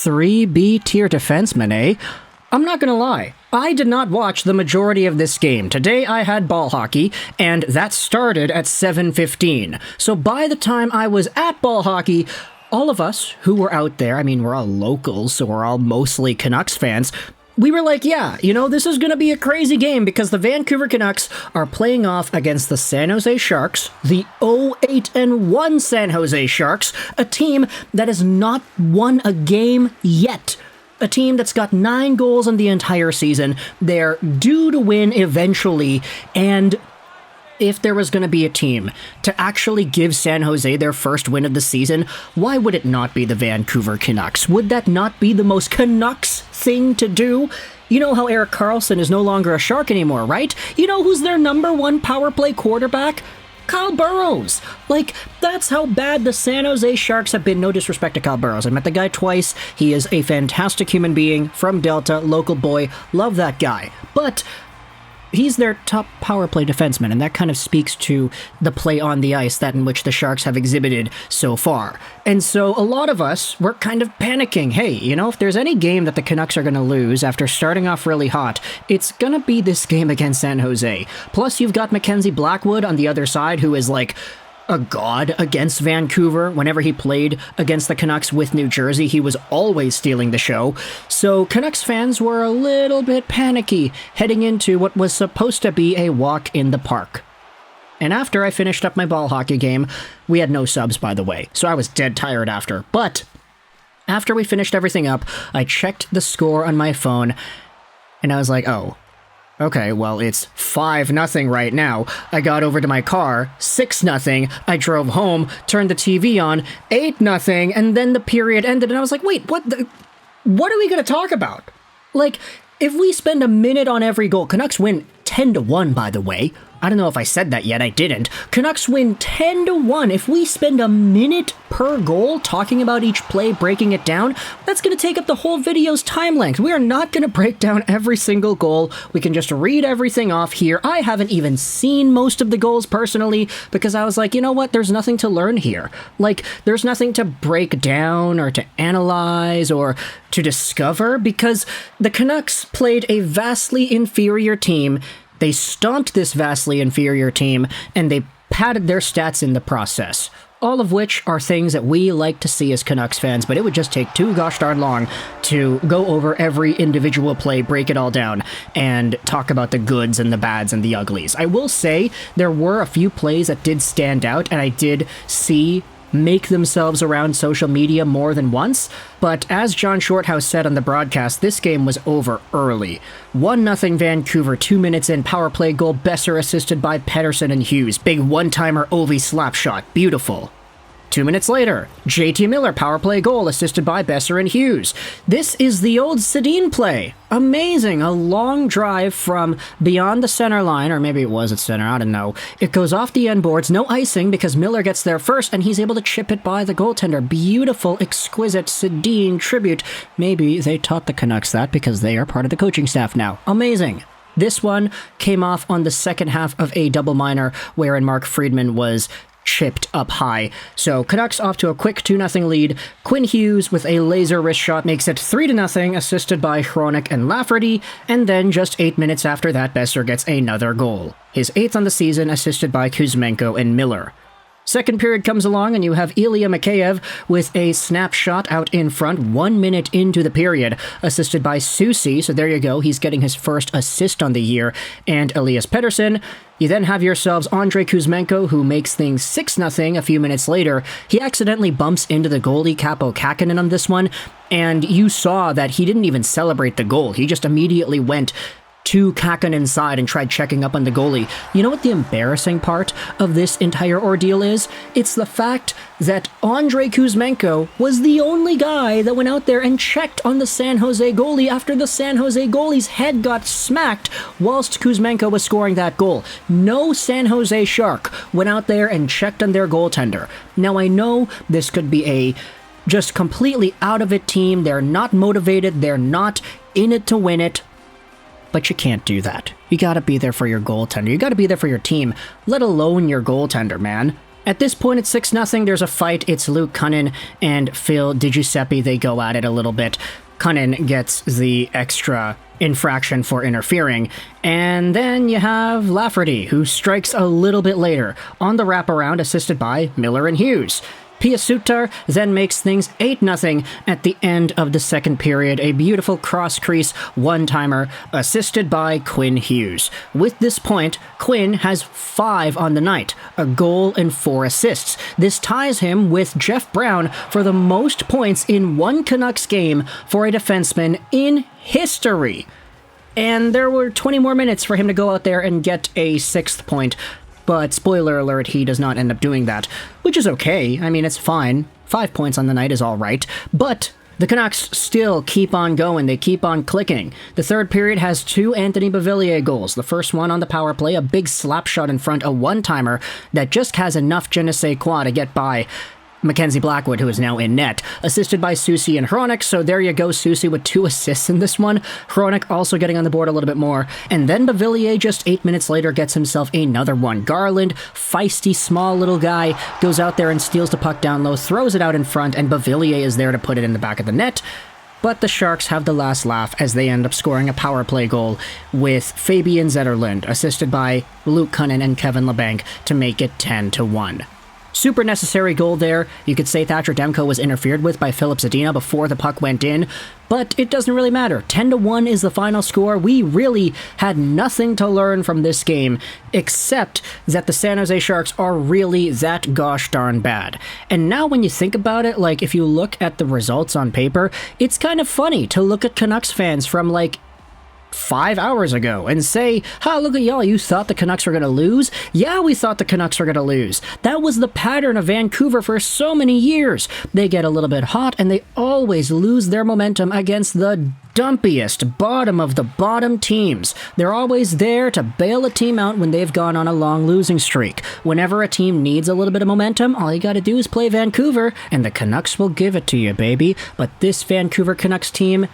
three B-tier defensemen, eh? I'm not gonna lie, I did not watch the majority of this game. Today I had ball hockey, and that started at 7:15. So by the time I was at ball hockey, all of us who were out there, I mean, we're all locals, so we're all mostly Canucks fans, we were like, yeah, you know, this is going to be a crazy game because the Vancouver Canucks are playing off against the San Jose Sharks, the 0-8-1 San Jose Sharks, a team that has not won a game yet. A team that's got 9 goals in the entire season. They're due to win eventually, and if there was going to be a team to actually give San Jose their first win of the season, why would it not be the Vancouver Canucks? Would that not be the most Canucks thing to do? You know how Erik Karlsson is no longer a Shark anymore, right? You know who's their number 1 power play quarterback? Kyle Burrows. Like, that's how bad the San Jose Sharks have been. No disrespect to Kyle Burrows. I met the guy twice. He is a fantastic human being from Delta, local boy. Love that guy. But he's their top power play defenseman, and that kind of speaks to the play on the ice that in which the Sharks have exhibited so far. And so a lot of us were kind of panicking. Hey, you know, if there's any game that the Canucks are going to lose after starting off really hot, it's going to be this game against San Jose. Plus, you've got Mackenzie Blackwood on the other side, who is like a god against Vancouver. Whenever he played against the Canucks with New Jersey, he was always stealing the show. So Canucks fans were a little bit panicky heading into what was supposed to be a walk in the park. And after I finished up my ball hockey game, we had no subs, by the way, so I was dead tired after. But after we finished everything up, I checked the score on my phone, and I was like, oh, okay, well, it's 5-0 right now. I got over to my car, 6-0. I drove home, turned the TV on, 8-0, and then the period ended, and I was like, wait, what are we going to talk about? Like, if we spend a minute on every goal, Canucks win 10-1, by the way. I don't know if I said that yet, I didn't. Canucks win 10-1. If we spend a minute per goal talking about each play, breaking it down, that's going to take up the whole video's time length. We are not going to break down every single goal. We can just read everything off here. I haven't even seen most of the goals personally because I was like, you know what? There's nothing to learn here. Like, there's nothing to break down or to analyze or to discover because the Canucks played a vastly inferior team. They stomped this vastly inferior team, and they padded their stats in the process. All of which are things that we like to see as Canucks fans, but it would just take too gosh darn long to go over every individual play, break it all down, and talk about the goods and the bads and the uglies. I will say there were a few plays that did stand out, and I did see make themselves around social media more than once, but as John Shorthouse said on the broadcast, this game was over early. 1-0 Vancouver, 2 minutes in, power play goal, Boeser assisted by Pettersson and Hughes. Big one-timer Ovi slap shot, beautiful. 2 minutes later, JT Miller power play goal assisted by Boeser and Hughes. This is the old Sedin play. Amazing. A long drive from beyond the center line, or maybe it was at center, I don't know. It goes off the end boards, no icing because Miller gets there first and he's able to chip it by the goaltender. Beautiful, exquisite Sedin tribute. Maybe they taught the Canucks that because they are part of the coaching staff now. Amazing. This one came off on the second half of a double minor wherein Mark Friedman was chipped up high. So Canucks off to a quick 2-0 lead. Quinn Hughes with a laser wrist shot makes it 3-0, assisted by Hronek and Lafferty, and then just 8 minutes after that, Boeser gets another goal. His 8th on the season, assisted by Kuzmenko and Miller. Second period comes along and you have Ilya Mikheyev with a snapshot out in front 1 minute into the period, assisted by Susi, so there you go, he's getting his first assist on the year, and Elias Pettersson. You then have yourselves Andrei Kuzmenko, who makes things 6-0 a few minutes later. He accidentally bumps into the goalie Kaapo Kahkonen on this one, and you saw that he didn't even celebrate the goal. He just immediately went to Kahkonen's side and tried checking up on the goalie. You know what the embarrassing part of this entire ordeal is? It's the fact that Andrei Kuzmenko was the only guy that went out there and checked on the San Jose goalie after the San Jose goalie's head got smacked whilst Kuzmenko was scoring that goal. No San Jose Shark went out there and checked on their goaltender. Now I know this could be a just completely out of it team. They're not motivated. They're not in it to win it. But you can't do that. You gotta be there for your goaltender. You gotta be there for your team, let alone your goaltender, man. At this point, it's 6-0. There's a fight. It's Luke Kunin and Phil DiGiuseppe. They go at it a little bit. Kunin gets the extra infraction for interfering. And then you have Lafferty, who strikes a little bit later on the wraparound, assisted by Miller and Hughes. Pius Suter then makes things 8-0 at the end of the second period. A beautiful cross-crease one-timer assisted by Quinn Hughes. With this point, Quinn has 5 on the night, a goal and 4 assists. This ties him with Jeff Brown for the most points in one Canucks game for a defenseman in history. And there were 20 more minutes for him to go out there and get a 6th point. But spoiler alert, he does not end up doing that, which is okay. I mean, it's fine. 5 points on the night is all right. But the Canucks still keep on going. They keep on clicking. The third period has 2 Anthony Beauvillier goals. The first one on the power play, a big slap shot in front, a one-timer that just has enough je ne sais quoi to get by Mackenzie Blackwood, who is now in net, assisted by Susi and Hronek. So there you go, Susi with 2 assists in this one. Hronek also getting on the board a little bit more. And then Beauvillier, just 8 minutes later, gets himself another one. Garland, feisty, small little guy, goes out there and steals the puck down low, throws it out in front, and Beauvillier is there to put it in the back of the net. But the Sharks have the last laugh as they end up scoring a power play goal with Fabian Zetterlund, assisted by Luke Kunin and Kevin Labanc, to make it 10-1. Super necessary goal there. You could say Thatcher Demko was interfered with by Filip Zadina before the puck went in, but it doesn't really matter. 10-1 is the final score. We really had nothing to learn from this game, except that the San Jose Sharks are really that gosh darn bad. And now when you think about it, like, if you look at the results on paper, it's kind of funny to look at Canucks fans from, like, 5 hours ago and say, "Ha, look at y'all, you thought the Canucks were going to lose?" Yeah, we thought the Canucks were going to lose. That was the pattern of Vancouver for so many years. They get a little bit hot and they always lose their momentum against the dumpiest, bottom of the bottom teams. They're always there to bail a team out when they've gone on a long losing streak. Whenever a team needs a little bit of momentum, all you gotta do is play Vancouver, and the Canucks will give it to you, baby. But this Vancouver Canucks team,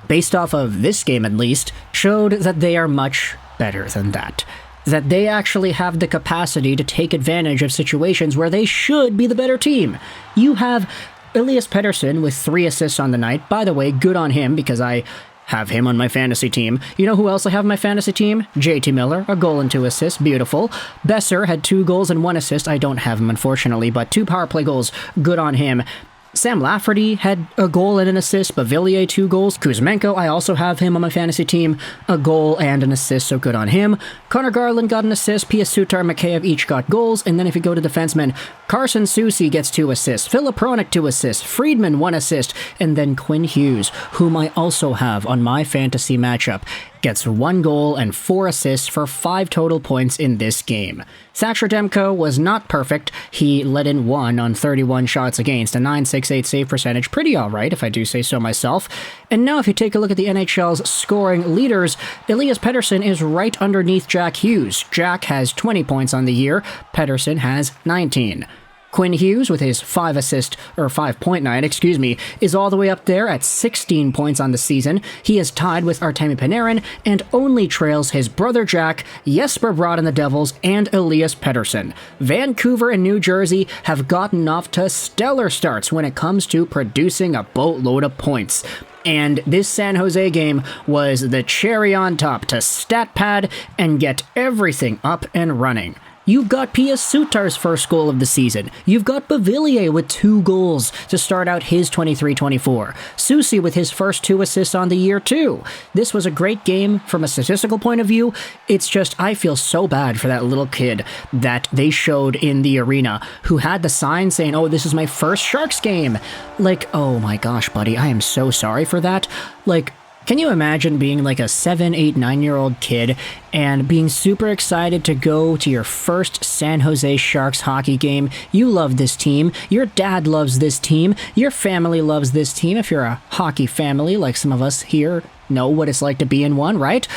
based off of this game at least, showed that they are much better than that. That they actually have the capacity to take advantage of situations where they should be the better team. You have Elias Pettersson with 3 assists on the night. By the way, good on him, because I have him on my fantasy team. You know who else I have on my fantasy team? JT Miller, a goal and 2 assists. Beautiful. Boeser had 2 goals and 1 assist. I don't have him, unfortunately, but 2 power play goals. Good on him. Sam Lafferty had a goal and an assist. Beauvillier, 2 goals. Kuzmenko, I also have him on my fantasy team. A goal and an assist, so good on him. Connor Garland got an assist. Pius Suter and Mikheyev each got goals. And then if you go to defensemen, Carlsson Susi gets 2 assists. Filip Hronek 2 assists. Friedman 1 assist. And then Quinn Hughes, whom I also have on my fantasy matchup, gets 1 goal and 4 assists for 5 total points in this game. Thatcher Demko was not perfect. He let in 1 on 31 shots against, a .968 save percentage. Pretty alright, if I do say so myself. And now if you take a look at the NHL's scoring leaders, Elias Pettersson is right underneath Jack Hughes. Jack has 20 points on the year. Pettersson has 19. Quinn Hughes, with his 5.9, is all the way up there at 16 points on the season. He is tied with Artemi Panarin and only trails his brother Jack, Jesper Bratt and the Devils, and Elias Pettersson. Vancouver and New Jersey have gotten off to stellar starts when it comes to producing a boatload of points. And this San Jose game was the cherry on top to stat pad and get everything up and running. You've got Pius Suter's first goal of the season. You've got Beauvillier with 2 goals to start out his 23-24. Susi with his first 2 assists on the year too. This was a great game from a statistical point of view. It's just, I feel so bad for that little kid that they showed in the arena who had the sign saying, "Oh, this is my first Sharks game." Like, oh my gosh, buddy, I am so sorry for that. Like, can you imagine being like a 7, 8, 9-year-old kid and being super excited to go to your first San Jose Sharks hockey game? You love this team. Your dad loves this team. Your family loves this team. If you're a hockey family, like some of us here know what it's like to be in one, right?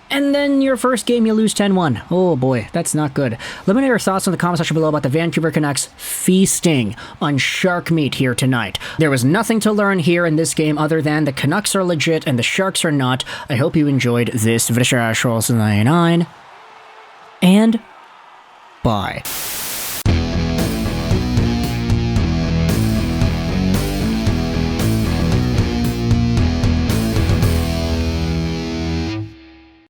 And then your first game, you lose 10-1. Oh boy, that's not good. Let me know your thoughts in the comment section below about the Vancouver Canucks feasting on shark meat here tonight. There was nothing to learn here in this game other than the Canucks are legit and the Sharks are not. I hope you enjoyed this video, and bye.